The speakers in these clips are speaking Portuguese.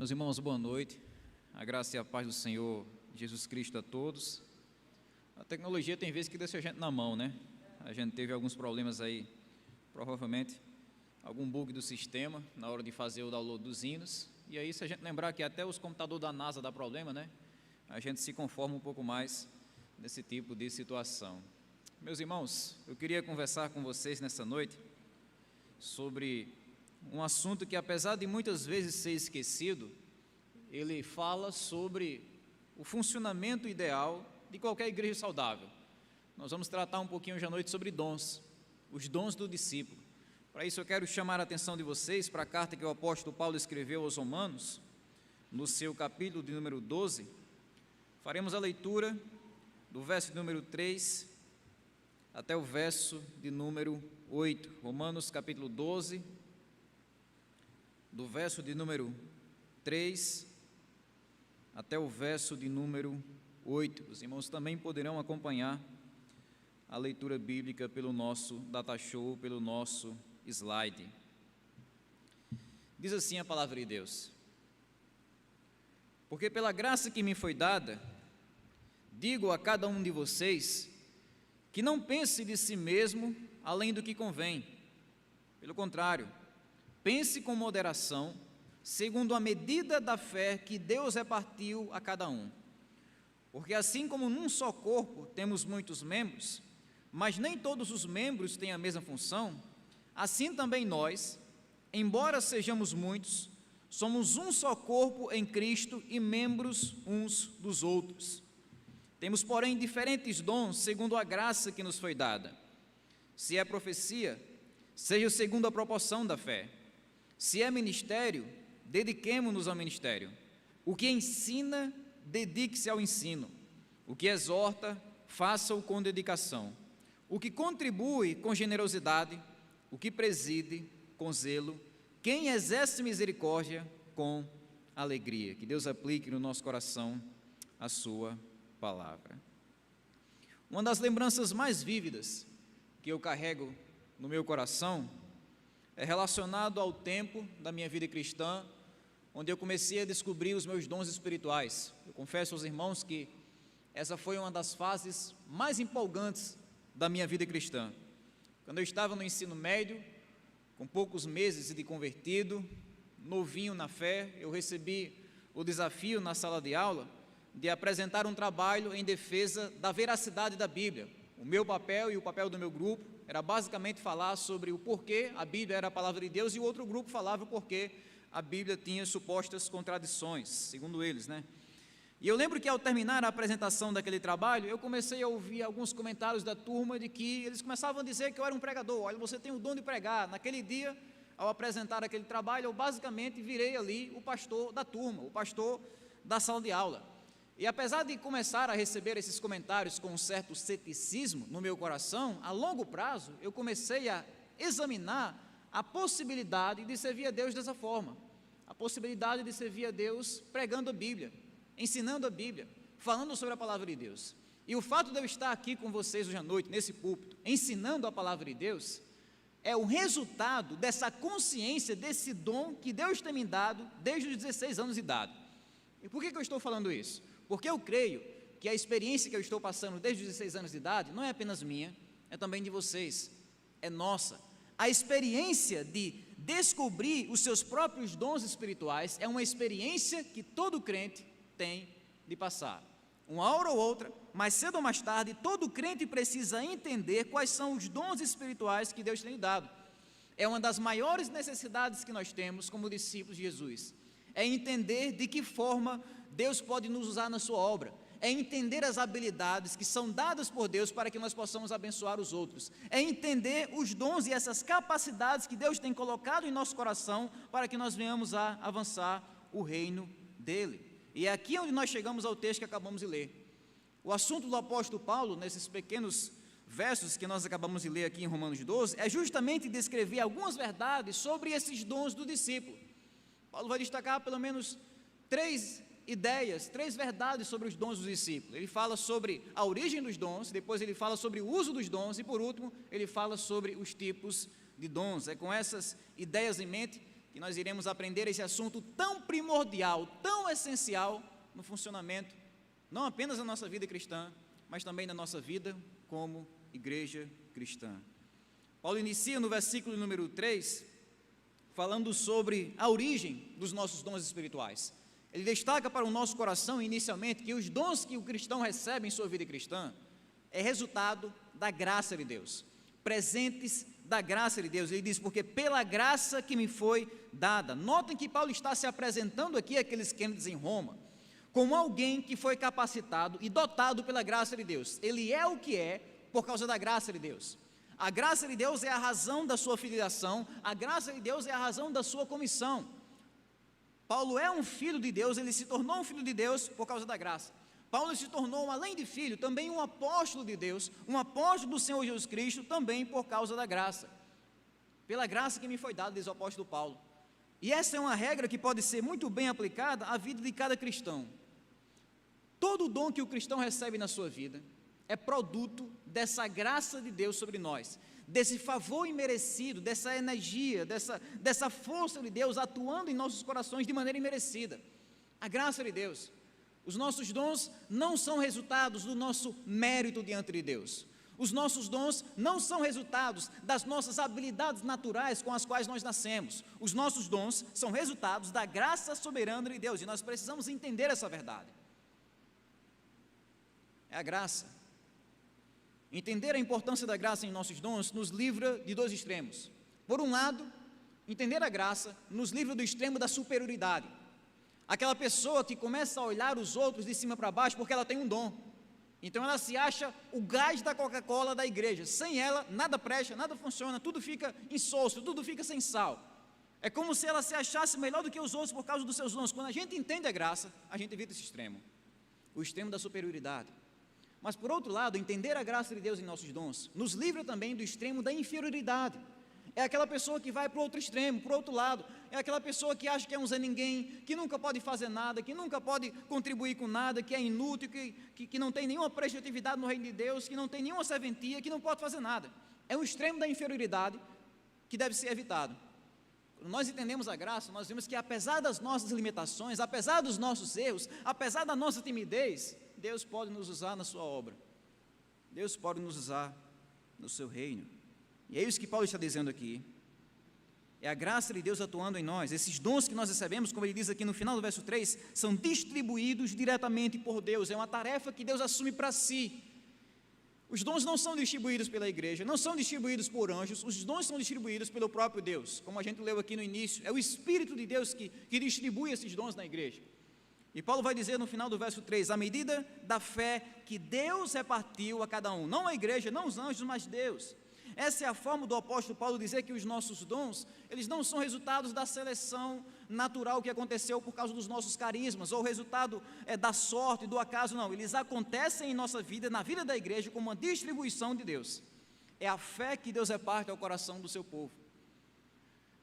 Meus irmãos, boa noite. A graça e a paz do Senhor Jesus Cristo a todos. A tecnologia tem vezes que deixa a gente na mão, né? A gente teve alguns problemas aí, provavelmente algum bug do sistema na hora de fazer o download dos hinos. E aí, se a gente lembrar que até os computadores da NASA dá problema, né? A gente se conforma um pouco mais nesse tipo de situação. Meus irmãos, eu queria conversar com vocês nessa noite sobre um assunto que, apesar de muitas vezes ser esquecido, ele fala sobre o funcionamento ideal de qualquer igreja saudável. Nós vamos tratar um pouquinho hoje à noite sobre dons, os dons do discípulo. Para isso eu quero chamar a atenção de vocês para a carta que o apóstolo Paulo escreveu aos Romanos, no seu capítulo de número 12. Faremos a leitura do verso de número 3 até o verso de número 8. Romanos capítulo 12, do verso de número 3 até o verso de número 8. Os irmãos também poderão acompanhar a leitura bíblica pelo nosso data show, pelo nosso slide. Diz assim a palavra de Deus: porque pela graça que me foi dada, digo a cada um de vocês, que não pense de si mesmo além do que convém. Pelo contrário, pense com moderação, segundo a medida da fé que Deus repartiu a cada um. Porque assim como num só corpo temos muitos membros, mas nem todos os membros têm a mesma função, assim também nós, embora sejamos muitos, somos um só corpo em Cristo e membros uns dos outros. Temos, porém, diferentes dons segundo a graça que nos foi dada. Se é profecia, seja segundo a proporção da fé. Se é ministério, dediquemo-nos ao ministério. O que ensina, dedique-se ao ensino. O que exorta, faça-o com dedicação. O que contribui, com generosidade. O que preside, com zelo. Quem exerce misericórdia, com alegria. Que Deus aplique no nosso coração a sua palavra. Uma das lembranças mais vívidas que eu carrego no meu coração é relacionado ao tempo da minha vida cristã, onde eu comecei a descobrir os meus dons espirituais. Eu confesso aos irmãos que essa foi uma das fases mais empolgantes da minha vida cristã. Quando eu estava no ensino médio, com poucos meses de convertido, novinho na fé, eu recebi o desafio na sala de aula de apresentar um trabalho em defesa da veracidade da Bíblia. O meu papel e o papel do meu grupo era basicamente falar sobre o porquê a Bíblia era a palavra de Deus, e o outro grupo falava o porquê a Bíblia tinha supostas contradições, segundo eles, né? E eu lembro que ao terminar a apresentação daquele trabalho, eu comecei a ouvir alguns comentários da turma de que eles começavam a dizer que eu era um pregador. Olha, você tem o dom de pregar. Naquele dia, ao apresentar aquele trabalho, eu basicamente virei ali o pastor da turma, o pastor da sala de aula. E apesar de começar a receber esses comentários com um certo ceticismo no meu coração, a longo prazo eu comecei a examinar a possibilidade de servir a Deus dessa forma, a possibilidade de servir a Deus pregando a Bíblia, ensinando a Bíblia, falando sobre a palavra de Deus. E o fato de eu estar aqui com vocês hoje à noite, nesse púlpito, ensinando a palavra de Deus, é o resultado dessa consciência, desse dom que Deus tem me dado desde os 16 anos de idade. E por que eu estou falando isso? Porque eu creio que a experiência que eu estou passando desde os 16 anos de idade não é apenas minha, é também de vocês, é nossa. A experiência de descobrir os seus próprios dons espirituais é uma experiência que todo crente tem de passar. Uma hora ou outra, mais cedo ou mais tarde, todo crente precisa entender quais são os dons espirituais que Deus tem lhe dado. É uma das maiores necessidades que nós temos como discípulos de Jesus. É entender de que forma Deus pode nos usar na sua obra, é entender as habilidades que são dadas por Deus para que nós possamos abençoar os outros, é entender os dons e essas capacidades que Deus tem colocado em nosso coração para que nós venhamos a avançar o reino dEle. E é aqui onde nós chegamos ao texto que acabamos de ler. O assunto do apóstolo Paulo, nesses pequenos versos que nós acabamos de ler aqui em Romanos 12, é justamente descrever algumas verdades sobre esses dons do discípulo. Paulo vai destacar pelo menos três ideias, três verdades sobre os dons dos discípulos. Ele fala sobre a origem dos dons, depois ele fala sobre o uso dos dons e por último ele fala sobre os tipos de dons. É com essas ideias em mente que nós iremos aprender esse assunto tão primordial, tão essencial no funcionamento, não apenas da nossa vida cristã, mas também da nossa vida como igreja cristã. Paulo inicia no versículo número 3, falando sobre a origem dos nossos dons espirituais. Ele destaca para o nosso coração, inicialmente, que os dons que o cristão recebe em sua vida cristã é resultado da graça de Deus, presentes da graça de Deus. Ele diz, porque pela graça que me foi dada. Notem que Paulo está se apresentando aqui àqueles crentes em Roma, como alguém que foi capacitado e dotado pela graça de Deus. Ele é o que é por causa da graça de Deus. A graça de Deus é a razão da sua filiação, a graça de Deus é a razão da sua comissão. Paulo é um filho de Deus, ele se tornou um filho de Deus por causa da graça. Paulo se tornou, além de filho, também um apóstolo de Deus, um apóstolo do Senhor Jesus Cristo, também por causa da graça. Pela graça que me foi dada, diz o apóstolo Paulo. E essa é uma regra que pode ser muito bem aplicada à vida de cada cristão. Todo dom que o cristão recebe na sua vida é produto dessa graça de Deus sobre nós, desse favor imerecido, dessa energia, dessa força de Deus atuando em nossos corações de maneira imerecida. A graça de Deus. Os nossos dons não são resultados do nosso mérito diante de Deus. Os nossos dons não são resultados das nossas habilidades naturais com as quais nós nascemos. Os nossos dons são resultados da graça soberana de Deus, e nós precisamos entender essa verdade. É a graça. Entender a importância da graça em nossos dons nos livra de dois extremos. Por um lado, entender a graça nos livra do extremo da superioridade. Aquela pessoa que começa a olhar os outros de cima para baixo porque ela tem um dom. Então ela se acha o gás da Coca-Cola da igreja. Sem ela, nada presta, nada funciona, tudo fica insosso, tudo fica sem sal. É como se ela se achasse melhor do que os outros por causa dos seus dons. Quando a gente entende a graça, a gente evita esse extremo, o extremo da superioridade. Mas por outro lado, entender a graça de Deus em nossos dons nos livra também do extremo da inferioridade. É aquela pessoa que vai para o outro extremo, para o outro lado. É aquela pessoa que acha que é um Zé Ninguém, que nunca pode fazer nada, que nunca pode contribuir com nada, que é inútil, que não tem nenhuma prestatividade no reino de Deus, que não tem nenhuma serventia, que não pode fazer nada. É um extremo da inferioridade que deve ser evitado. Quando nós entendemos a graça, nós vemos que apesar das nossas limitações, apesar dos nossos erros, apesar da nossa timidez, Deus pode nos usar na sua obra. Deus pode nos usar no seu reino. E é isso que Paulo está dizendo aqui. É a graça de Deus atuando em nós. Esses dons que nós recebemos, como ele diz aqui no final do verso 3, são distribuídos diretamente por Deus. É uma tarefa que Deus assume para si. Os dons não são distribuídos pela igreja, não são distribuídos por anjos, os dons são distribuídos pelo próprio Deus. Como a gente leu aqui no início, é o Espírito de Deus que distribui esses dons na igreja. E Paulo vai dizer no final do verso 3, à medida da fé que Deus repartiu a cada um, não a igreja, não os anjos, mas Deus. Essa é a forma do apóstolo Paulo dizer que os nossos dons, eles não são resultados da seleção natural que aconteceu por causa dos nossos carismas, ou resultado da sorte, do acaso, não. Eles acontecem em nossa vida, na vida da igreja, como uma distribuição de Deus. É a fé que Deus reparte ao coração do seu povo.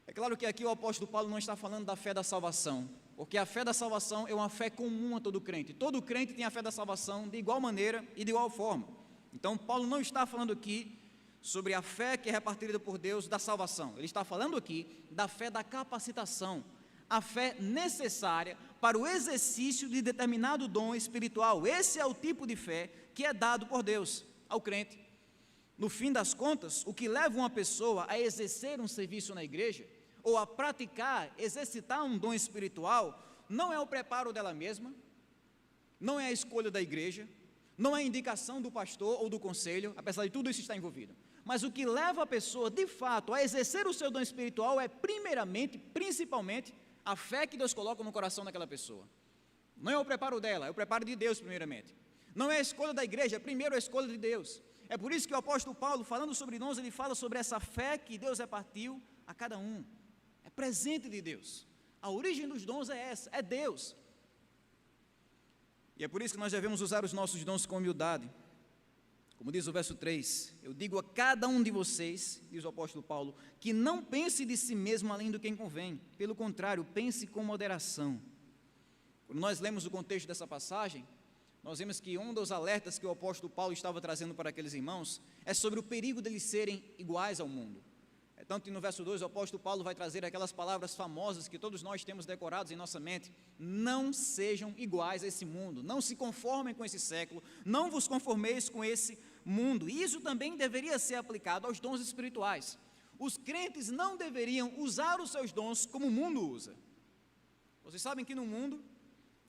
É claro que aqui o apóstolo Paulo não está falando da fé da salvação, porque a fé da salvação é uma fé comum a todo crente. Todo crente tem a fé da salvação de igual maneira e de igual forma. Então Paulo não está falando aqui sobre a fé que é repartida por Deus da salvação. Ele está falando aqui da fé da capacitação, a fé necessária para o exercício de determinado dom espiritual. Esse é o tipo de fé que é dado por Deus ao crente. No fim das contas, o que leva uma pessoa a exercer um serviço na igreja, ou a praticar, exercitar um dom espiritual, não é o preparo dela mesma, não é a escolha da igreja, não é a indicação do pastor ou do conselho, apesar de tudo isso estar envolvido. Mas o que leva a pessoa, de fato, a exercer o seu dom espiritual é, primeiramente, principalmente, a fé que Deus coloca no coração daquela pessoa. Não é o preparo dela, é o preparo de Deus, primeiramente. Não é a escolha da igreja, é primeiro a escolha de Deus. É por isso que o apóstolo Paulo, falando sobre dons, ele fala sobre essa fé que Deus repartiu a cada um. É presente de Deus. A origem dos dons é essa, é Deus. E é por isso que nós devemos usar os nossos dons com humildade. Como diz o verso 3, eu digo a cada um de vocês, diz o apóstolo Paulo, que não pense de si mesmo além do que convém. Pelo contrário, pense com moderação. Quando nós lemos o contexto dessa passagem, nós vemos que um dos alertas que o apóstolo Paulo estava trazendo para aqueles irmãos é sobre o perigo deles serem iguais ao mundo. Tanto que no verso 2 o apóstolo Paulo vai trazer aquelas palavras famosas que todos nós temos decorados em nossa mente: não sejam iguais a esse mundo, não se conformem com esse século, não vos conformeis com esse mundo. E isso também deveria ser aplicado aos dons espirituais. Os crentes não deveriam usar os seus dons como o mundo usa. Vocês sabem que no mundo,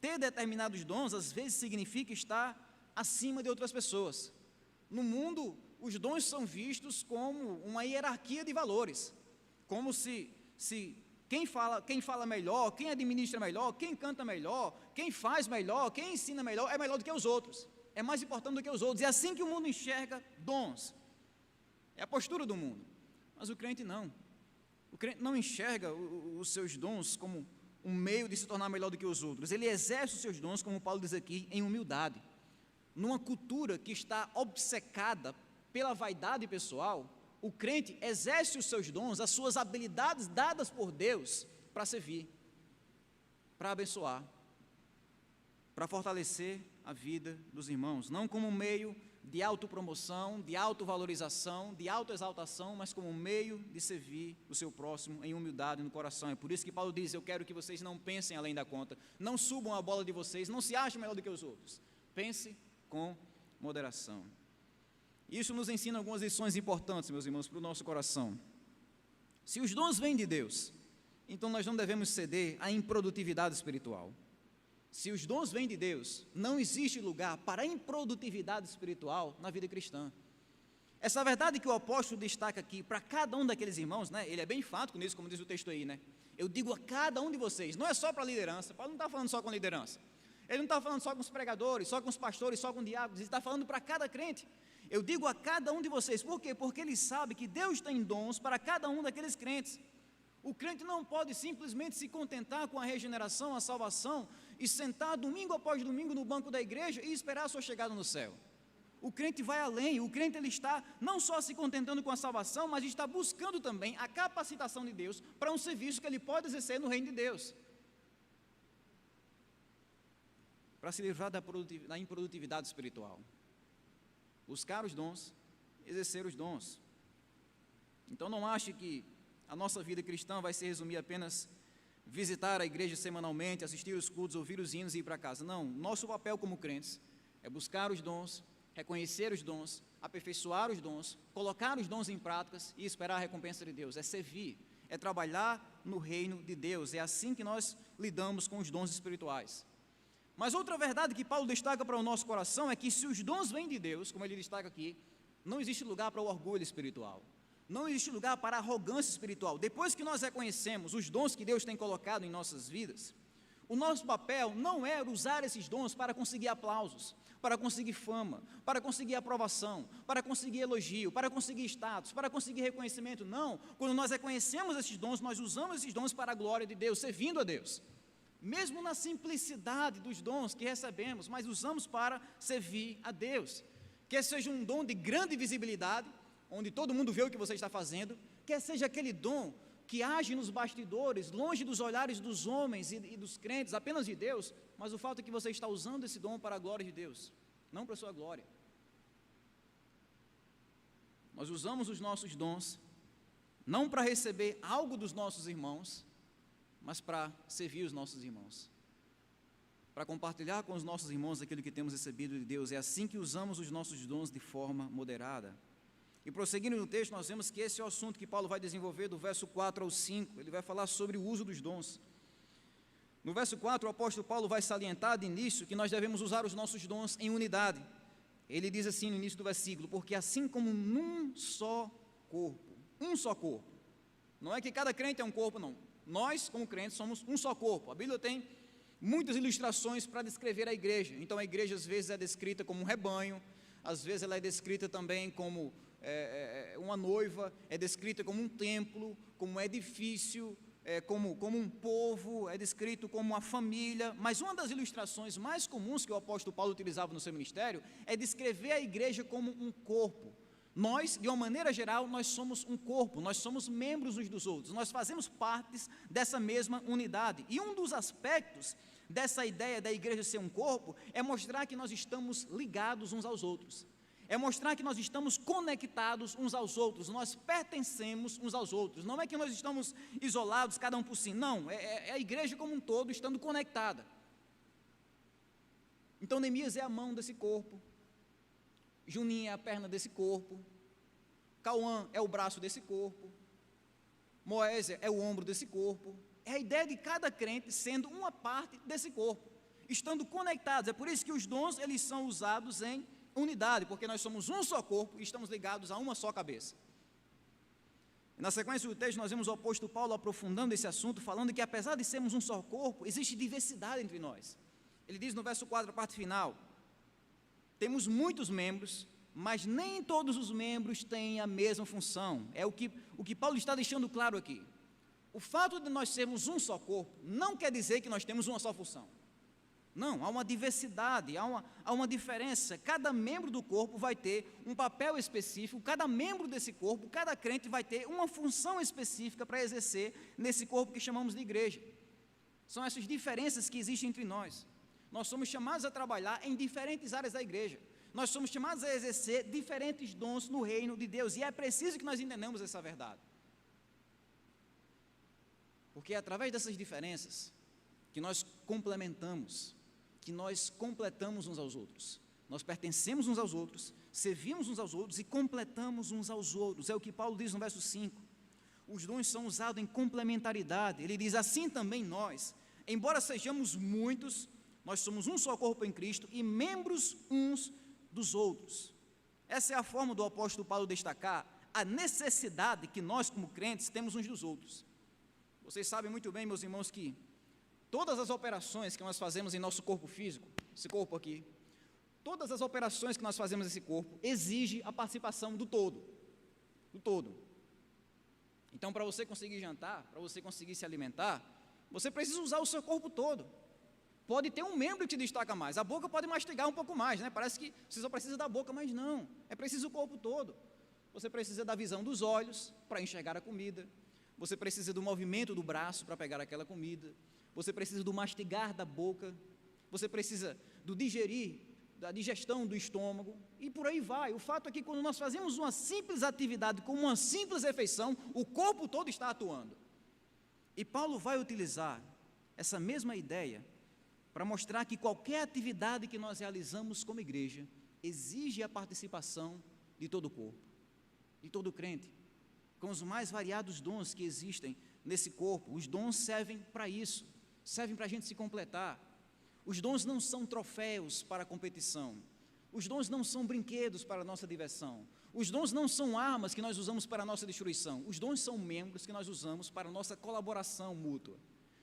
ter determinados dons às vezes significa estar acima de outras pessoas. No mundo, os dons são vistos como uma hierarquia de valores, como se quem fala melhor, quem administra melhor, quem canta melhor, quem faz melhor, quem ensina melhor, é melhor do que os outros, é mais importante do que os outros. É assim que o mundo enxerga dons, é a postura do mundo. Mas o crente não. O crente não enxerga os seus dons como um meio de se tornar melhor do que os outros. Ele exerce os seus dons, como Paulo diz aqui, em humildade. Numa cultura que está obcecada pela vaidade pessoal, o crente exerce os seus dons, as suas habilidades dadas por Deus, para servir, para abençoar, para fortalecer a vida dos irmãos, não como um meio de autopromoção, de autovalorização, de autoexaltação, mas como um meio de servir o seu próximo em humildade no coração. É por isso que Paulo diz: eu quero que vocês não pensem além da conta, não subam a bola de vocês, não se achem melhor do que os outros, pense com moderação. Isso nos ensina algumas lições importantes, meus irmãos, para o nosso coração. Se os dons vêm de Deus, então nós não devemos ceder à improdutividade espiritual. Se os dons vêm de Deus, não existe lugar para improdutividade espiritual na vida cristã. Essa verdade que o apóstolo destaca aqui para cada um daqueles irmãos, né? Ele é bem enfático nisso, como diz o texto aí, né? Eu digo a cada um de vocês, não é só para a liderança. Paulo não está falando só com a liderança, ele não está falando só com os pregadores, só com os pastores, só com diáconos, ele está falando para cada crente. Eu digo a cada um de vocês, por quê? Porque ele sabe que Deus tem dons para cada um daqueles crentes. O crente não pode simplesmente se contentar com a regeneração, a salvação, e sentar domingo após domingo no banco da igreja e esperar a sua chegada no céu. O crente vai além, o crente ele está não só se contentando com a salvação, mas está buscando também a capacitação de Deus para um serviço que ele pode exercer no reino de Deus, para se livrar da improdutividade espiritual, buscar os dons, exercer os dons. Então não ache que a nossa vida cristã vai se resumir apenas visitar a igreja semanalmente, assistir os cultos, ouvir os hinos e ir para casa. Não, nosso papel como crentes é buscar os dons, reconhecer os dons, aperfeiçoar os dons, colocar os dons em práticas e esperar a recompensa de Deus. É servir, é trabalhar no reino de Deus. É assim que nós lidamos com os dons espirituais. Mas outra verdade que Paulo destaca para o nosso coração é que se os dons vêm de Deus, como ele destaca aqui, não existe lugar para o orgulho espiritual. Não existe lugar para a arrogância espiritual. Depois que nós reconhecemos os dons que Deus tem colocado em nossas vidas, o nosso papel não é usar esses dons para conseguir aplausos, para conseguir fama, para conseguir aprovação, para conseguir elogio, para conseguir status, para conseguir reconhecimento. Não, quando nós reconhecemos esses dons, nós usamos esses dons para a glória de Deus, servindo a Deus. Mesmo na simplicidade dos dons que recebemos, mas usamos para servir a Deus. Quer seja um dom de grande visibilidade, onde todo mundo vê o que você está fazendo, quer seja aquele dom que age nos bastidores, longe dos olhares dos homens e dos crentes, apenas de Deus, mas o fato é que você está usando esse dom para a glória de Deus, não para a sua glória. Nós usamos os nossos dons, não para receber algo dos nossos irmãos, mas para servir os nossos irmãos, para compartilhar com os nossos irmãos aquilo que temos recebido de Deus. É assim que usamos os nossos dons de forma moderada. E prosseguindo no texto, nós vemos que esse é o assunto que Paulo vai desenvolver do verso 4 ao 5, ele vai falar sobre o uso dos dons. No verso 4, o apóstolo Paulo vai salientar de início que nós devemos usar os nossos dons em unidade. Ele diz assim no início do versículo: porque assim como num só corpo, não é que cada crente é um corpo, não. Nós, como crentes, somos um só corpo. A Bíblia tem muitas ilustrações para descrever a igreja. Então a igreja às vezes é descrita como um rebanho, às vezes ela é descrita também como uma noiva, é descrita como um templo, como um edifício, como um povo, é descrito como uma família. Mas uma das ilustrações mais comuns que o apóstolo Paulo utilizava no seu ministério é descrever a igreja como um corpo. Nós, de uma maneira geral, nós somos um corpo, nós somos membros uns dos outros, nós fazemos partes dessa mesma unidade. E um dos aspectos dessa ideia da igreja ser um corpo é mostrar que nós estamos ligados uns aos outros. é mostrar que nós estamos conectados uns aos outros, nós pertencemos uns aos outros, não é que nós estamos isolados, cada um por si, não, é a igreja como um todo estando conectada. Então Neemias é a mão desse corpo, Juninho é a perna desse corpo, Cauã é o braço desse corpo, Moésia é o ombro desse corpo, é a ideia de cada crente sendo uma parte desse corpo, estando conectados. É por isso que os dons, eles são usados em unidade, porque nós somos um só corpo e estamos ligados a uma só cabeça. Na sequência do texto, nós vemos o apóstolo Paulo aprofundando esse assunto, falando que apesar de sermos um só corpo, existe diversidade entre nós. Ele diz no verso 4, a parte final: temos muitos membros, mas nem todos os membros têm a mesma função. É o que Paulo está deixando claro aqui. O fato de nós sermos um só corpo não quer dizer que nós temos uma só função. Não, há uma diversidade, há uma diferença. Cada membro do corpo vai ter um papel específico, cada membro desse corpo, cada crente vai ter uma função específica para exercer nesse corpo que chamamos de igreja. São essas diferenças que existem entre nós. Nós somos chamados a trabalhar em diferentes áreas da igreja. Nós somos chamados a exercer diferentes dons no reino de Deus, e é preciso que nós entendamos essa verdade. Porque é através dessas diferenças que nós complementamos, que nós completamos uns aos outros. Nós pertencemos uns aos outros, servimos uns aos outros e completamos uns aos outros. É o que Paulo diz no verso 5. Os dons são usados em complementaridade. Ele diz: assim também nós, embora sejamos muitos, nós somos um só corpo em Cristo e membros uns dos outros. Essa é a forma do apóstolo Paulo destacar a necessidade que nós, como crentes, temos uns dos outros. Vocês sabem muito bem, meus irmãos, que todas as operações que nós fazemos em nosso corpo físico, esse corpo aqui, todas as operações que nós fazemos nesse corpo, exigem a participação do todo, do todo. Então, para você conseguir jantar, para você conseguir se alimentar, você precisa usar o seu corpo todo. Pode ter um membro que te destaca mais, a boca pode mastigar um pouco mais, né? Parece que você só precisa da boca, mas não, é preciso o corpo todo. Você precisa da visão dos olhos para enxergar a comida, você precisa do movimento do braço para pegar aquela comida, você precisa do mastigar da boca, você precisa do digerir, da digestão do estômago, e por aí vai. O fato é que quando nós fazemos uma simples atividade, como uma simples refeição, o corpo todo está atuando. E Paulo vai utilizar essa mesma ideia para mostrar que qualquer atividade que nós realizamos como igreja exige a participação de todo o corpo, de todo crente, com os mais variados dons que existem nesse corpo. Os dons servem para isso, servem para a gente se completar. Os dons não são troféus para a competição, os dons não são brinquedos para a nossa diversão, os dons não são armas que nós usamos para a nossa destruição, os dons são membros que nós usamos para a nossa colaboração mútua.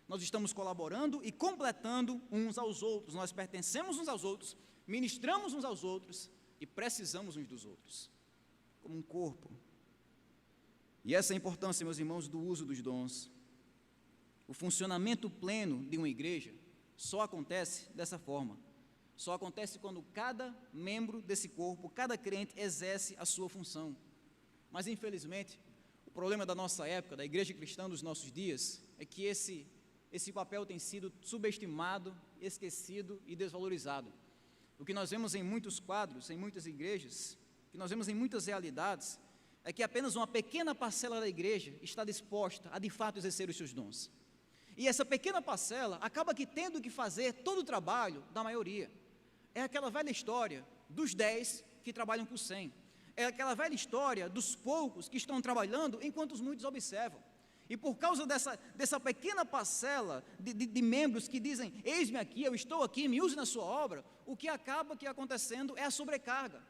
Nós estamos colaborando e completando uns aos outros, nós pertencemos uns aos outros, ministramos uns aos outros e precisamos uns dos outros, como um corpo. E essa é a importância, meus irmãos, do uso dos dons. O funcionamento pleno de uma igreja só acontece dessa forma, só acontece quando cada membro desse corpo, cada crente exerce a sua função. Mas infelizmente, o problema da nossa época, da igreja cristã dos nossos dias, é que esse papel tem sido subestimado, esquecido e desvalorizado. O que nós vemos em muitos quadros, em muitas igrejas, o que nós vemos em muitas realidades, é que apenas uma pequena parcela da igreja está disposta a de fato exercer os seus dons. E essa pequena parcela acaba que tendo que fazer todo o trabalho da maioria. É aquela velha história dos 10 que trabalham por 100. É aquela velha história dos poucos que estão trabalhando enquanto os muitos observam. E por causa dessa pequena parcela de membros que dizem: eis-me aqui, eu estou aqui, me use na sua obra, o que acaba que acontecendo é a sobrecarga.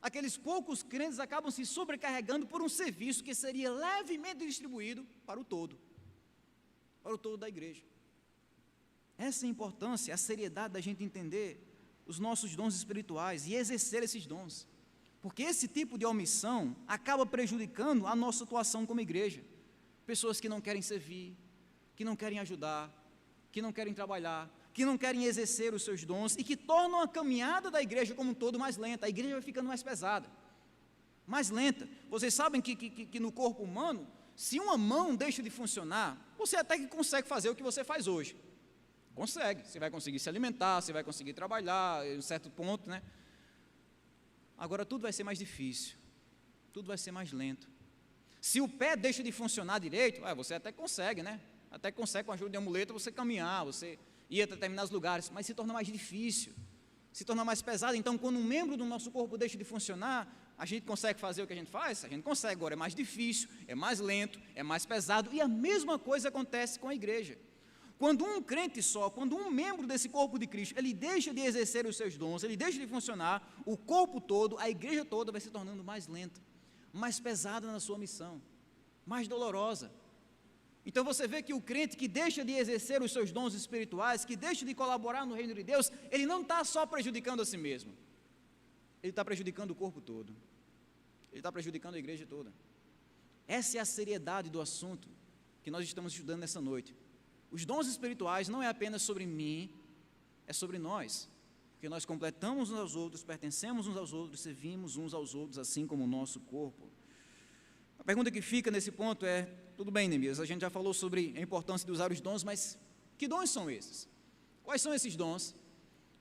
Aqueles poucos crentes acabam se sobrecarregando por um serviço que seria levemente distribuído para o todo da igreja. Essa é a importância, a seriedade da gente entender os nossos dons espirituais e exercer esses dons, porque esse tipo de omissão acaba prejudicando a nossa atuação como igreja. Pessoas que não querem servir, que não querem ajudar, que não querem trabalhar, que não querem exercer os seus dons e que tornam a caminhada da igreja como um todo mais lenta. A igreja vai ficando mais pesada, mais lenta. Vocês sabem que no corpo humano, se uma mão deixa de funcionar, você até que consegue fazer o que você faz hoje. Consegue, você vai conseguir se alimentar, você vai conseguir trabalhar, em um certo ponto, né? Agora tudo vai ser mais difícil, tudo vai ser mais lento. Se o pé deixa de funcionar direito, você até consegue, né? Até consegue com a ajuda de uma muleta você caminhar, você ir a determinados lugares, mas se torna mais difícil, se torna mais pesado. Então, quando um membro do nosso corpo deixa de funcionar, a gente consegue fazer o que a gente faz? A gente consegue, agora é mais difícil, é mais lento, é mais pesado, e a mesma coisa acontece com a igreja. Quando um crente só, quando um membro desse corpo de Cristo, ele deixa de exercer os seus dons, ele deixa de funcionar, o corpo todo, a igreja toda vai se tornando mais lenta, mais pesada na sua missão, mais dolorosa. Então você vê que o crente que deixa de exercer os seus dons espirituais, que deixa de colaborar no reino de Deus, ele não está só prejudicando a si mesmo, ele está prejudicando o corpo todo, ele está prejudicando a igreja toda. Essa é a seriedade do assunto que nós estamos estudando nessa noite. Os dons espirituais não é apenas sobre mim, é sobre nós, porque nós completamos uns aos outros, pertencemos uns aos outros, servimos uns aos outros, assim como o nosso corpo. A pergunta que fica nesse ponto é, tudo bem, Neemias, a gente já falou sobre a importância de usar os dons, mas que dons são esses? Quais são esses dons?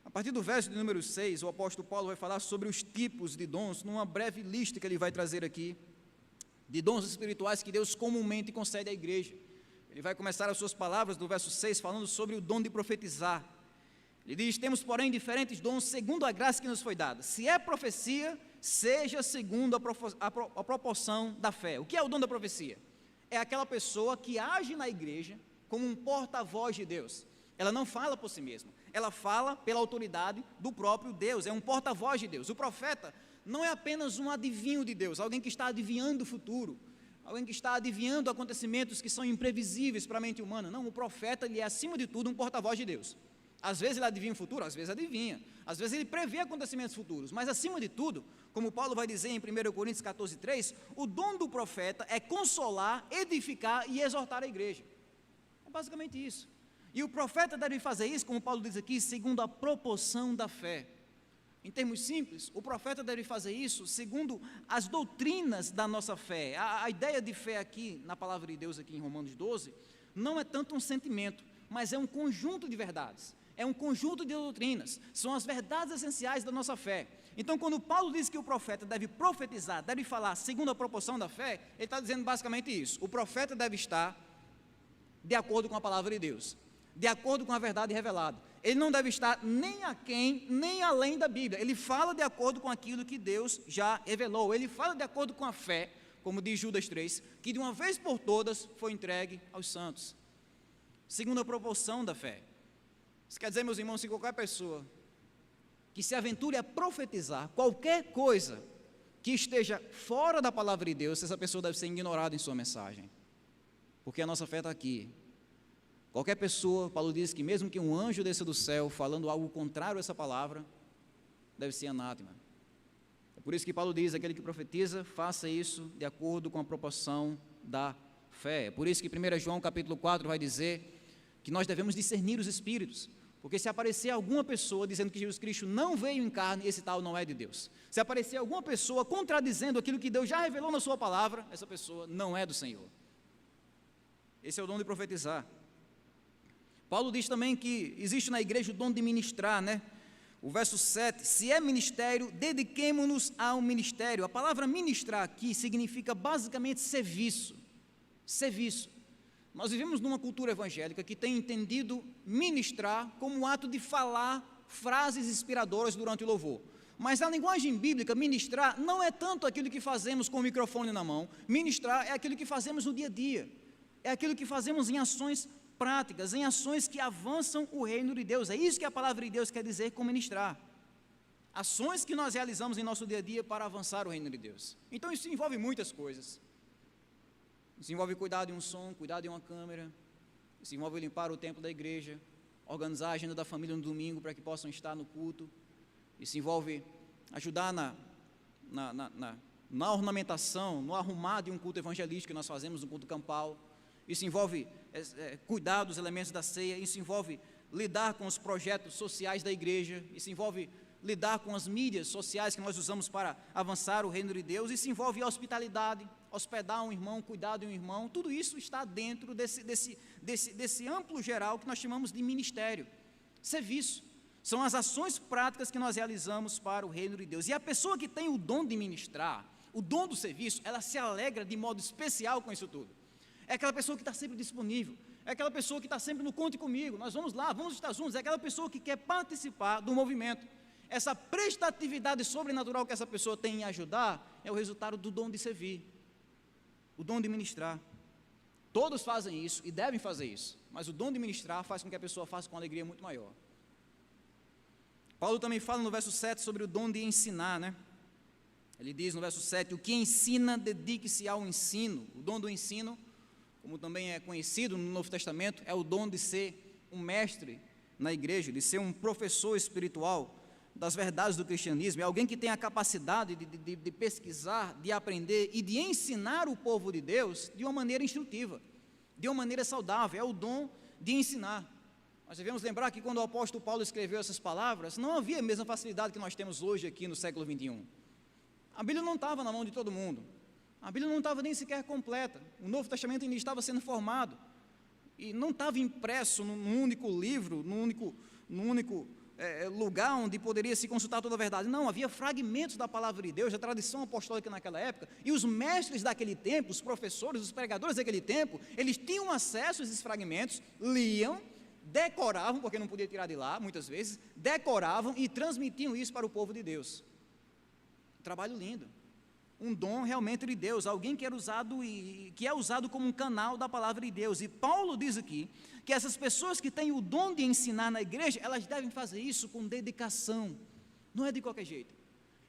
A partir do verso de número 6, o apóstolo Paulo vai falar sobre os tipos de dons, numa breve lista que ele vai trazer aqui, de dons espirituais que Deus comumente concede à igreja. Ele vai começar as suas palavras do verso 6, falando sobre o dom de profetizar. Ele diz, temos, porém, diferentes dons segundo a graça que nos foi dada. Se é profecia, seja segundo a proporção da fé. O que é o dom da profecia? É aquela pessoa que age na igreja como um porta-voz de Deus. Ela não fala por si mesma, ela fala pela autoridade do próprio Deus, é um porta-voz de Deus. O profeta não é apenas um adivinho de Deus, alguém que está adivinhando o futuro, alguém que está adivinhando acontecimentos que são imprevisíveis para a mente humana. Não, o profeta, ele é acima de tudo um porta-voz de Deus. Às vezes ele adivinha o futuro, às vezes adivinha, às vezes ele prevê acontecimentos futuros, mas acima de tudo, como Paulo vai dizer em 1 Coríntios 14:3, o dom do profeta é consolar, edificar e exortar a igreja. É basicamente isso. E o profeta deve fazer isso, como Paulo diz aqui, segundo a proporção da fé. Em termos simples, o profeta deve fazer isso segundo as doutrinas da nossa fé. A ideia de fé aqui, na palavra de Deus aqui em Romanos 12, não é tanto um sentimento, mas é um conjunto de verdades, é um conjunto de doutrinas, são as verdades essenciais da nossa fé. Então, quando Paulo diz que o profeta deve profetizar, deve falar segundo a proporção da fé, ele está dizendo basicamente isso: o profeta deve estar de acordo com a palavra de Deus, de acordo com a verdade revelada. Ele não deve estar nem aquém, nem além da Bíblia. Ele fala de acordo com aquilo que Deus já revelou. Ele fala de acordo com a fé, como diz Judas 3, que de uma vez por todas foi entregue aos santos, segundo a proporção da fé. Isso quer dizer, meus irmãos, se qualquer pessoa que se aventure a profetizar qualquer coisa que esteja fora da palavra de Deus, essa pessoa deve ser ignorada em sua mensagem, porque a nossa fé está aqui. Qualquer pessoa, Paulo diz que mesmo que um anjo desça do céu falando algo contrário a essa palavra, deve ser anátema. É por isso que Paulo diz, aquele que profetiza, faça isso de acordo com a proporção da fé. É por isso que 1 João capítulo 4 vai dizer que nós devemos discernir os espíritos, porque se aparecer alguma pessoa dizendo que Jesus Cristo não veio em carne, esse tal não é de Deus. Se aparecer alguma pessoa contradizendo aquilo que Deus já revelou na sua palavra, essa pessoa não é do Senhor. Esse é o dom de profetizar. Paulo diz também que existe na igreja o dom de ministrar, né? O verso 7, se é ministério, dediquemo-nos ao ministério. A palavra ministrar aqui significa basicamente serviço. Serviço. Nós vivemos numa cultura evangélica que tem entendido ministrar como um ato de falar frases inspiradoras durante o louvor. Mas na linguagem bíblica, ministrar não é tanto aquilo que fazemos com o microfone na mão. Ministrar é aquilo que fazemos no dia a dia. É aquilo que fazemos em ações práticas, em ações que avançam o reino de Deus. É isso que a palavra de Deus quer dizer com ministrar. Ações que nós realizamos em nosso dia a dia para avançar o reino de Deus. Então isso envolve muitas coisas. Isso envolve cuidar de um som, cuidar de uma câmera. Isso envolve limpar o templo da igreja, organizar a agenda da família no domingo para que possam estar no culto. Isso envolve ajudar na ornamentação, no arrumar de um culto evangelístico que nós fazemos no culto campal. Isso envolve cuidar dos elementos da ceia, isso envolve lidar com os projetos sociais da igreja, isso envolve lidar com as mídias sociais que nós usamos para avançar o reino de Deus, isso envolve a hospitalidade, hospedar um irmão, cuidar de um irmão. Tudo isso está dentro desse amplo geral que nós chamamos de ministério, serviço. São as ações práticas que nós realizamos para o reino de Deus. E a pessoa que tem o dom de ministrar, o dom do serviço, ela se alegra de modo especial com isso tudo. É aquela pessoa que está sempre disponível, é aquela pessoa que está sempre no conte comigo, nós vamos lá, vamos estar juntos, é aquela pessoa que quer participar do movimento. Essa prestatividade sobrenatural que essa pessoa tem em ajudar é o resultado do dom de servir, o dom de ministrar. Todos fazem isso e devem fazer isso, mas o dom de ministrar faz com que a pessoa faça com alegria muito maior. Paulo também fala no verso 7 sobre o dom de ensinar, né? Ele diz no verso 7, o que ensina, dedique-se ao ensino. O dom do ensino, como também é conhecido no Novo Testamento, é o dom de ser um mestre na igreja, de ser um professor espiritual das verdades do cristianismo, é alguém que tem a capacidade de pesquisar, de aprender e de ensinar o povo de Deus de uma maneira instrutiva, de uma maneira saudável, é o dom de ensinar. Nós devemos lembrar que quando o apóstolo Paulo escreveu essas palavras, não havia a mesma facilidade que nós temos hoje aqui no século 21. A Bíblia não estava na mão de todo mundo, a Bíblia não estava nem sequer completa, o Novo Testamento ainda estava sendo formado, e não estava impresso num único livro, num único lugar onde poderia se consultar toda a verdade. Não, havia fragmentos da palavra de Deus, da tradição apostólica naquela época, e os mestres daquele tempo, os professores, os pregadores daquele tempo, eles tinham acesso a esses fragmentos, liam, decoravam, porque não podia tirar de lá, muitas vezes, decoravam e transmitiam isso para o povo de Deus. Trabalho lindo, um dom realmente de Deus, alguém que é usado como um canal da palavra de Deus. E Paulo diz aqui que essas pessoas que têm o dom de ensinar na igreja, elas devem fazer isso com dedicação, não é de qualquer jeito,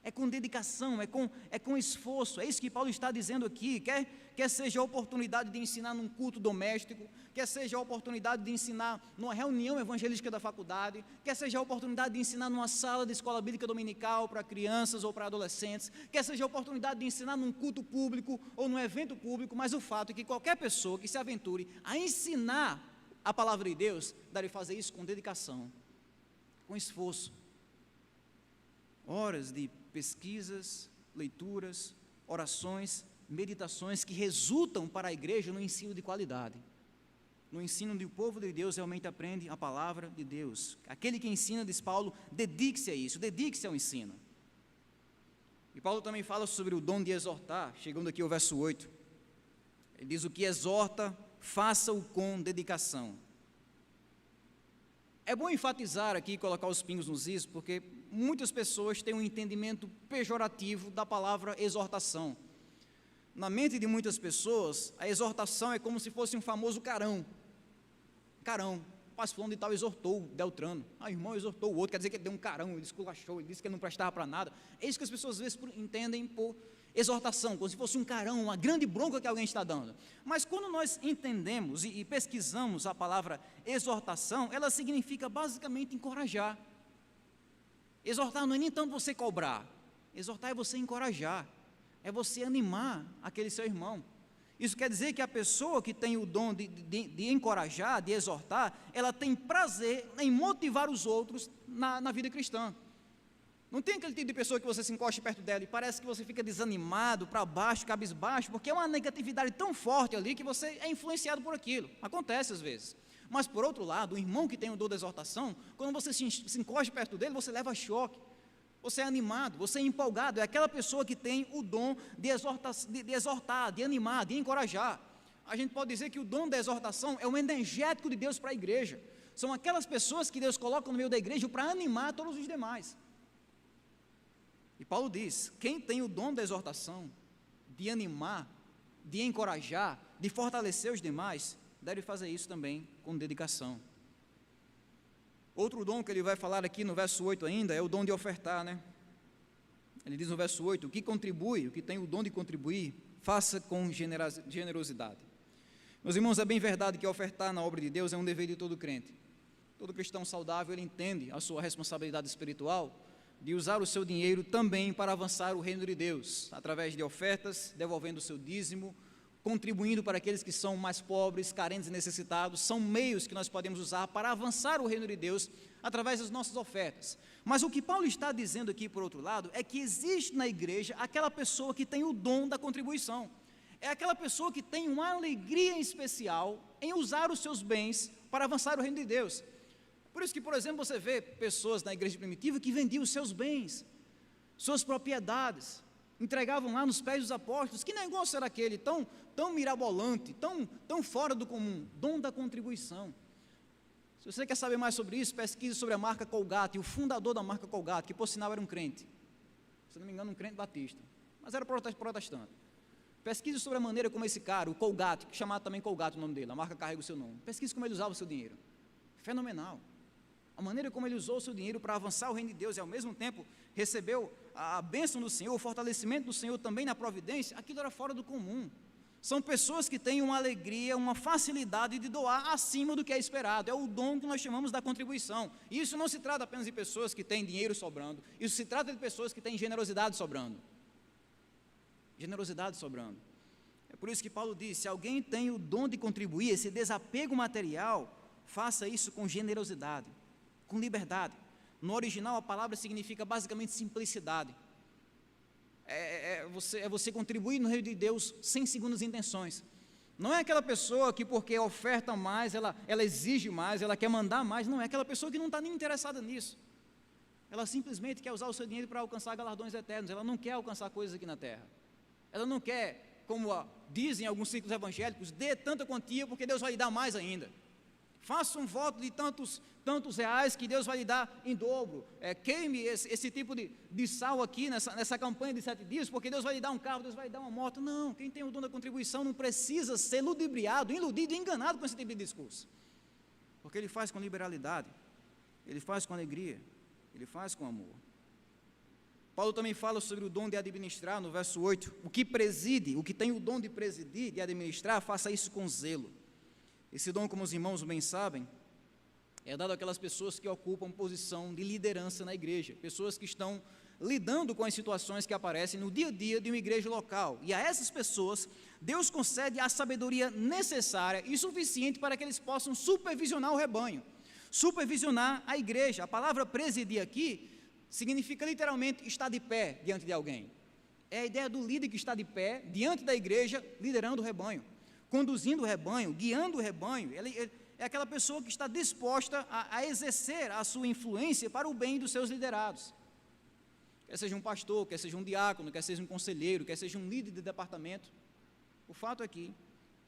é com dedicação, é com esforço. É isso que Paulo está dizendo aqui, quer seja a oportunidade de ensinar num culto doméstico, quer seja a oportunidade de ensinar numa reunião evangelística da faculdade, quer seja a oportunidade de ensinar numa sala de escola bíblica dominical para crianças ou para adolescentes, quer seja a oportunidade de ensinar num culto público ou num evento público, mas o fato é que qualquer pessoa que se aventure a ensinar a palavra de Deus, deve fazer isso com dedicação, com esforço, horas de pesquisas, leituras, orações, meditações que resultam para a igreja no ensino de qualidade, no ensino onde o povo de Deus realmente aprende a palavra de Deus. Aquele que ensina, diz Paulo, dedique-se a isso, dedique-se ao ensino. E Paulo também fala sobre o dom de exortar, chegando aqui ao verso 8, ele diz: o que exorta, faça-o com dedicação. É bom enfatizar aqui e colocar os pingos nos is, porque muitas pessoas têm um entendimento pejorativo da palavra exortação. Na mente de muitas pessoas, a exortação é como se fosse um famoso carão. Carão, o pastor fulano de tal exortou Deltrano, o irmão exortou o outro, quer dizer que ele deu um carão, ele esculachou, ele disse que ele não prestava para nada. É isso que as pessoas às vezes entendem por exortação, como se fosse um carão, uma grande bronca que alguém está dando. Mas quando nós entendemos e pesquisamos a palavra exortação, ela significa basicamente encorajar. Exortar não é nem tanto você cobrar, exortar é você encorajar, é você animar aquele seu irmão. Isso quer dizer que a pessoa que tem o dom de encorajar, de exortar, ela tem prazer em motivar os outros na vida cristã. Não tem aquele tipo de pessoa que você se encoste perto dela e parece que você fica desanimado, para baixo, cabisbaixo, porque é uma negatividade tão forte ali que você é influenciado por aquilo. Acontece às vezes. Mas por outro lado, o irmão que tem o dom da exortação, quando você se encosta perto dele, você leva choque. Você é animado, você é empolgado, é aquela pessoa que tem o dom de exortar, de animar, de encorajar. A gente pode dizer que o dom da exortação é um energético de Deus para a igreja. São aquelas pessoas que Deus coloca no meio da igreja para animar todos os demais. E Paulo diz, quem tem o dom da exortação, de animar, de encorajar, de fortalecer os demais, deve fazer isso também com dedicação. Outro dom que ele vai falar aqui no verso 8 ainda, é o dom de ofertar, né? Ele diz no verso 8, o que tem o dom de contribuir, faça com generosidade. Meus irmãos, é bem verdade que ofertar na obra de Deus é um dever de todo crente. Todo cristão saudável, ele entende a sua responsabilidade espiritual, de usar o seu dinheiro também para avançar o reino de Deus, através de ofertas, devolvendo o seu dízimo, contribuindo para aqueles que são mais pobres, carentes e necessitados. São meios que nós podemos usar para avançar o reino de Deus através das nossas ofertas. Mas o que Paulo está dizendo aqui, por outro lado, é que existe na igreja aquela pessoa que tem o dom da contribuição. É aquela pessoa que tem uma alegria especial em usar os seus bens para avançar o reino de Deus. Por isso que, por exemplo, você vê pessoas na igreja primitiva que vendiam os seus bens, suas propriedades, entregavam lá nos pés dos apóstolos. Que negócio era aquele, tão mirabolante, tão fora do comum? Dom da contribuição. Se você quer saber mais sobre isso, pesquise sobre a marca Colgate, o fundador da marca Colgate, que por sinal era um crente, se não me engano um crente batista, mas era protestante. Pesquise sobre a maneira como esse cara, o Colgate, chamado também Colgate o nome dele, a marca carrega o seu nome, pesquise como ele usava o seu dinheiro, fenomenal, a maneira como ele usou o seu dinheiro para avançar o reino de Deus, e ao mesmo tempo recebeu a bênção do Senhor, o fortalecimento do Senhor também na providência. Aquilo era fora do comum. São pessoas que têm uma alegria, uma facilidade de doar acima do que é esperado. É o dom que nós chamamos da contribuição. E isso não se trata apenas de pessoas que têm dinheiro sobrando, isso se trata de pessoas que têm generosidade sobrando. Generosidade sobrando. É por isso que Paulo diz: se alguém tem o dom de contribuir, esse desapego material, faça isso com generosidade, com liberdade. No original a palavra significa basicamente simplicidade. É você contribuir no reino de Deus sem segundas intenções. Não é aquela pessoa que porque oferta mais, ela exige mais, ela quer mandar mais. Não, é aquela pessoa que não está nem interessada nisso. Ela simplesmente quer usar o seu dinheiro para alcançar galardões eternos. Ela não quer alcançar coisas aqui na terra. Ela não quer, como dizem alguns círculos evangélicos, dê tanta quantia porque Deus vai lhe dar mais ainda. Faça um voto de tantos reais que Deus vai lhe dar em dobro. Queime esse tipo de sal aqui nessa campanha de 7 dias, porque Deus vai lhe dar um carro, Deus vai lhe dar uma moto. Não, quem tem o dom da contribuição não precisa ser ludibriado, iludido e enganado com esse tipo de discurso. Porque ele faz com liberalidade, ele faz com alegria, ele faz com amor. Paulo também fala sobre o dom de administrar, no verso 8. O que preside, o que tem o dom de presidir, de administrar, faça isso com zelo. Esse dom, como os irmãos bem sabem, é dado àquelas pessoas que ocupam posição de liderança na igreja, pessoas que estão lidando com as situações que aparecem no dia a dia de uma igreja local. E a essas pessoas, Deus concede a sabedoria necessária e suficiente para que eles possam supervisionar o rebanho, supervisionar a igreja. A palavra presidir aqui significa literalmente estar de pé diante de alguém. É a ideia do líder que está de pé diante da igreja, liderando o rebanho, conduzindo o rebanho, guiando o rebanho. Ele é aquela pessoa que está disposta a exercer a sua influência para o bem dos seus liderados. Quer seja um pastor, quer seja um diácono, quer seja um conselheiro, quer seja um líder de departamento. O fato é que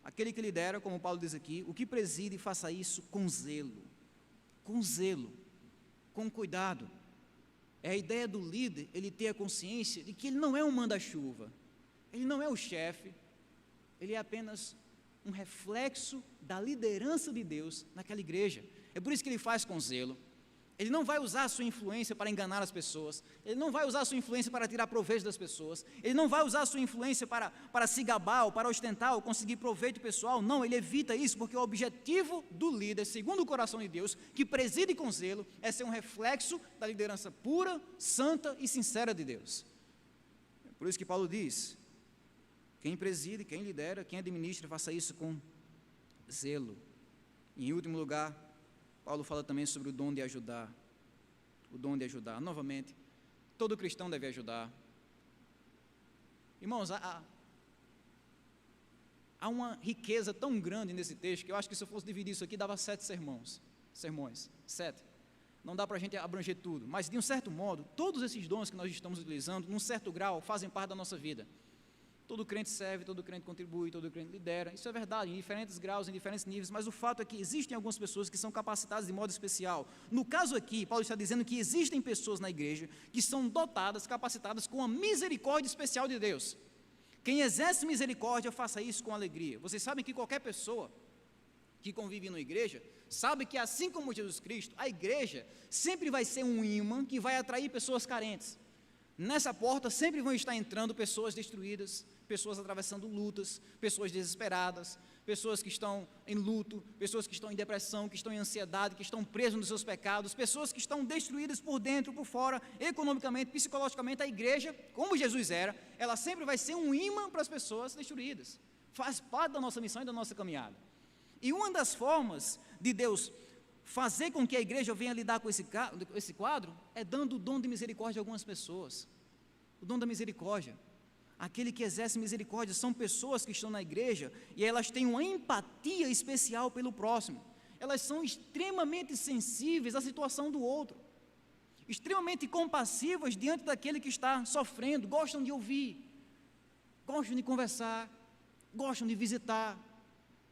aquele que lidera, como Paulo diz aqui, o que preside, faça isso com zelo, com cuidado. É a ideia do líder, ele ter a consciência de que ele não é um manda-chuva, ele não é o chefe, ele é apenas um reflexo da liderança de Deus naquela igreja. É por isso que ele faz com zelo. Ele não vai usar a sua influência para enganar as pessoas, ele não vai usar a sua influência para tirar proveito das pessoas, ele não vai usar a sua influência para se gabar, ou para ostentar, ou conseguir proveito pessoal. Não, ele evita isso, porque o objetivo do líder, segundo o coração de Deus, que preside com zelo, é ser um reflexo da liderança pura, santa e sincera de Deus. É por isso que Paulo diz: quem preside, quem lidera, quem administra, faça isso com zelo. E em último lugar, Paulo fala também sobre o dom de ajudar. O dom de ajudar. Novamente, todo cristão deve ajudar. Irmãos, há uma riqueza tão grande nesse texto, que eu acho que se eu fosse dividir isso aqui, dava 7 sermões. 7. Não dá para a gente abranger tudo, mas de um certo modo, todos esses dons que nós estamos utilizando, num certo grau, fazem parte da nossa vida. Todo crente serve, todo crente contribui, todo crente lidera. Isso é verdade, em diferentes graus, em diferentes níveis, mas o fato é que existem algumas pessoas que são capacitadas de modo especial. No caso aqui, Paulo está dizendo que existem pessoas na igreja que são dotadas, capacitadas com a misericórdia especial de Deus. Quem exerce misericórdia, faça isso com alegria. Vocês sabem que qualquer pessoa que convive na igreja sabe que, assim como Jesus Cristo, a igreja sempre vai ser um imã que vai atrair pessoas carentes. Nessa porta sempre vão estar entrando pessoas destruídas, pessoas atravessando lutas, pessoas desesperadas, pessoas que estão em luto, pessoas que estão em depressão, que estão em ansiedade, que estão presas nos seus pecados, pessoas que estão destruídas por dentro, por fora, economicamente, psicologicamente. A igreja, como Jesus era, ela sempre vai ser um imã para as pessoas destruídas. Faz parte da nossa missão e da nossa caminhada. E uma das formas de Deus fazer com que a igreja venha lidar com esse quadro é dando o dom de misericórdia a algumas pessoas. O dom da misericórdia. Aquele que exerce misericórdia são pessoas que estão na igreja e elas têm uma empatia especial pelo próximo. elas são extremamente sensíveis à situação do outro, extremamente compassivas diante daquele que está sofrendo, gostam de ouvir, gostam de conversar, gostam de visitar,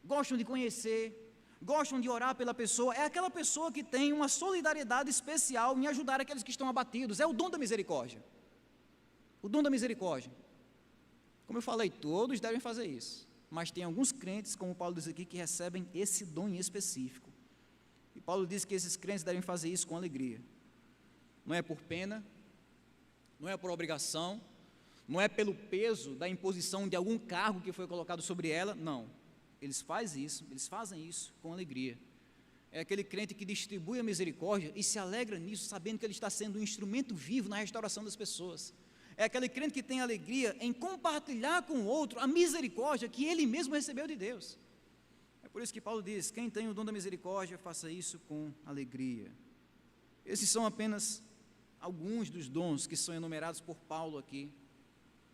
gostam de conhecer, gostam de orar pela pessoa. É aquela pessoa que tem uma solidariedade especial em ajudar aqueles que estão abatidos. É o dom da misericórdia. O dom da misericórdia. Como eu falei, todos devem fazer isso, mas tem alguns crentes, como Paulo diz aqui, que recebem esse dom em específico. E Paulo diz que esses crentes devem fazer isso com alegria. Não é por pena, não é por obrigação, não é pelo peso da imposição de algum cargo que foi colocado sobre ela, não. Eles fazem isso com alegria. É aquele crente que distribui a misericórdia e se alegra nisso, sabendo que ele está sendo um instrumento vivo na restauração das pessoas. É aquele crente que tem alegria em compartilhar com o outro a misericórdia que ele mesmo recebeu de Deus. É por isso que Paulo diz: quem tem o dom da misericórdia, faça isso com alegria. Esses são apenas alguns dos dons que são enumerados por Paulo aqui.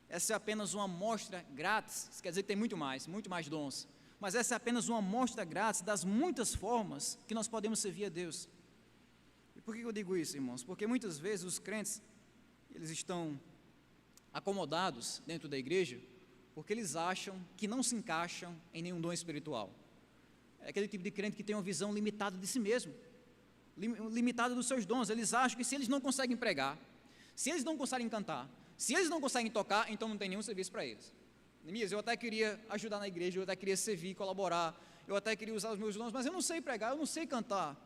Essa é apenas uma amostra grátis, isso quer dizer que tem muito mais dons, mas essa é apenas uma amostra grátis das muitas formas que nós podemos servir a Deus. E por que eu digo isso, irmãos? Porque muitas vezes os crentes, eles estão acomodados dentro da igreja, porque eles acham que não se encaixam em nenhum dom espiritual. É aquele tipo de crente que tem uma visão limitada de si mesmo, limitada dos seus dons. Eles acham que se eles não conseguem pregar, se eles não conseguem cantar, se eles não conseguem tocar, então não tem nenhum serviço para eles. Neemias, eu até queria ajudar na igreja, eu até queria servir, colaborar, eu até queria usar os meus dons, mas eu não sei pregar, eu não sei cantar,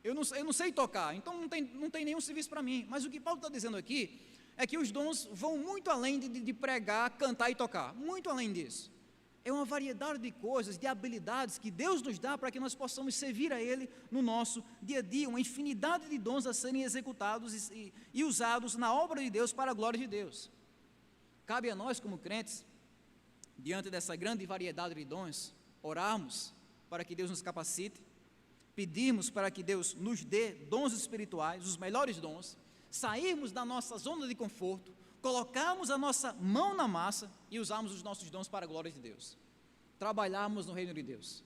eu não sei tocar, então não tem nenhum serviço para mim. Mas o que Paulo está dizendo aqui é que os dons vão muito além de pregar, cantar e tocar, muito além disso. É uma variedade de coisas, de habilidades que Deus nos dá para que nós possamos servir a Ele no nosso dia a dia, uma infinidade de dons a serem executados e usados na obra de Deus para a glória de Deus. Cabe a nós como crentes, diante dessa grande variedade de dons, orarmos para que Deus nos capacite, pedirmos para que Deus nos dê dons espirituais, os melhores dons, sairmos da nossa zona de conforto, colocarmos a nossa mão na massa e usarmos os nossos dons para a glória de Deus, trabalharmos no reino de Deus.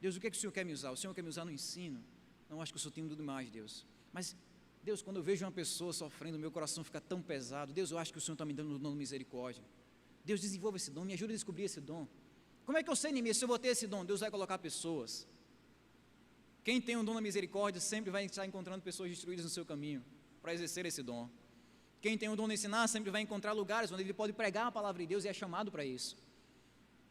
Deus, o que é que o Senhor quer me usar? O Senhor quer me usar no ensino? Não, acho que eu sou tímido demais, Deus. Mas, Deus, quando eu vejo uma pessoa sofrendo, meu coração fica tão pesado. Deus, eu acho que o Senhor está me dando o dom de misericórdia. Deus, desenvolva esse dom, me ajude a descobrir esse dom. Como é que eu sei, Neemias, se eu vou ter esse dom? Deus vai colocar pessoas. Quem tem o dom da misericórdia sempre vai estar encontrando pessoas destruídas no seu caminho para exercer esse dom. Quem tem o dom de ensinar sempre vai encontrar lugares onde ele pode pregar a palavra de Deus e é chamado para isso.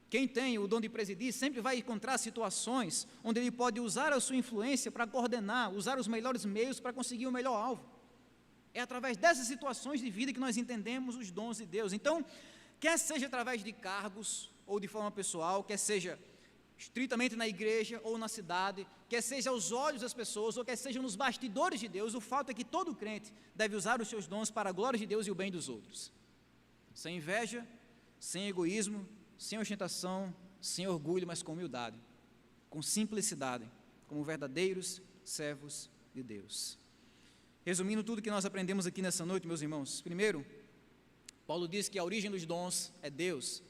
Quem tem o dom de presidir sempre vai encontrar situações onde ele pode usar a sua influência para coordenar, usar os melhores meios para conseguir o melhor alvo. É através dessas situações de vida que nós entendemos os dons de Deus. Então, quer seja através de cargos ou de forma pessoal, quer seja estritamente na igreja ou na cidade, quer seja aos olhos das pessoas ou quer seja nos bastidores de Deus, o fato é que todo crente deve usar os seus dons para a glória de Deus e o bem dos outros, sem inveja, sem egoísmo, sem ostentação, sem orgulho, mas com humildade, com simplicidade, como verdadeiros servos de Deus. Resumindo tudo que nós aprendemos aqui nessa noite, meus irmãos, primeiro, Paulo diz que a origem dos dons é Deus,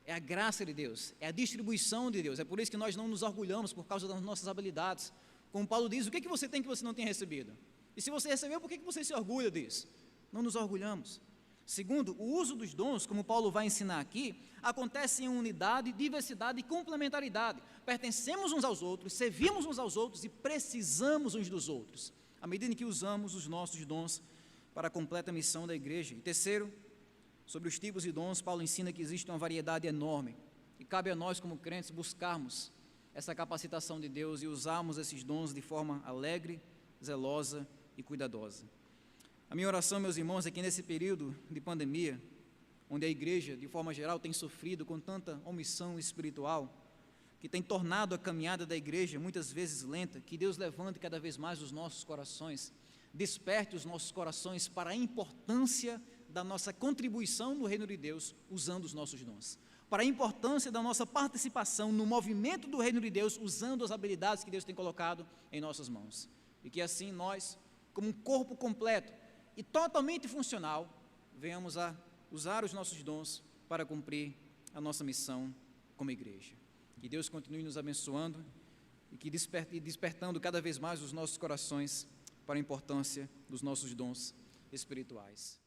é a graça de Deus, é a distribuição de Deus. É por isso que nós não nos orgulhamos por causa das nossas habilidades. Como Paulo diz, o que você tem que você não tem recebido? E se você recebeu, por que você se orgulha disso? Não nos orgulhamos. Segundo, o uso dos dons, como Paulo vai ensinar aqui, acontece em unidade, diversidade e complementaridade. Pertencemos uns aos outros, servimos uns aos outros e precisamos uns dos outros, à medida em que usamos os nossos dons para a completa missão da igreja. E terceiro, sobre os tipos de dons, Paulo ensina que existe uma variedade enorme e cabe a nós como crentes buscarmos essa capacitação de Deus e usarmos esses dons de forma alegre, zelosa e cuidadosa. A minha oração, meus irmãos, é que nesse período de pandemia, onde a igreja, de forma geral, tem sofrido com tanta omissão espiritual, que tem tornado a caminhada da igreja muitas vezes lenta, que Deus levante cada vez mais os nossos corações, desperte os nossos corações para a importância da nossa contribuição no reino de Deus, usando os nossos dons, para a importância da nossa participação no movimento do reino de Deus, usando as habilidades que Deus tem colocado em nossas mãos, e que assim nós, como um corpo completo e totalmente funcional, venhamos a usar os nossos dons para cumprir a nossa missão como igreja. Que Deus continue nos abençoando e que despertando cada vez mais os nossos corações para a importância dos nossos dons espirituais.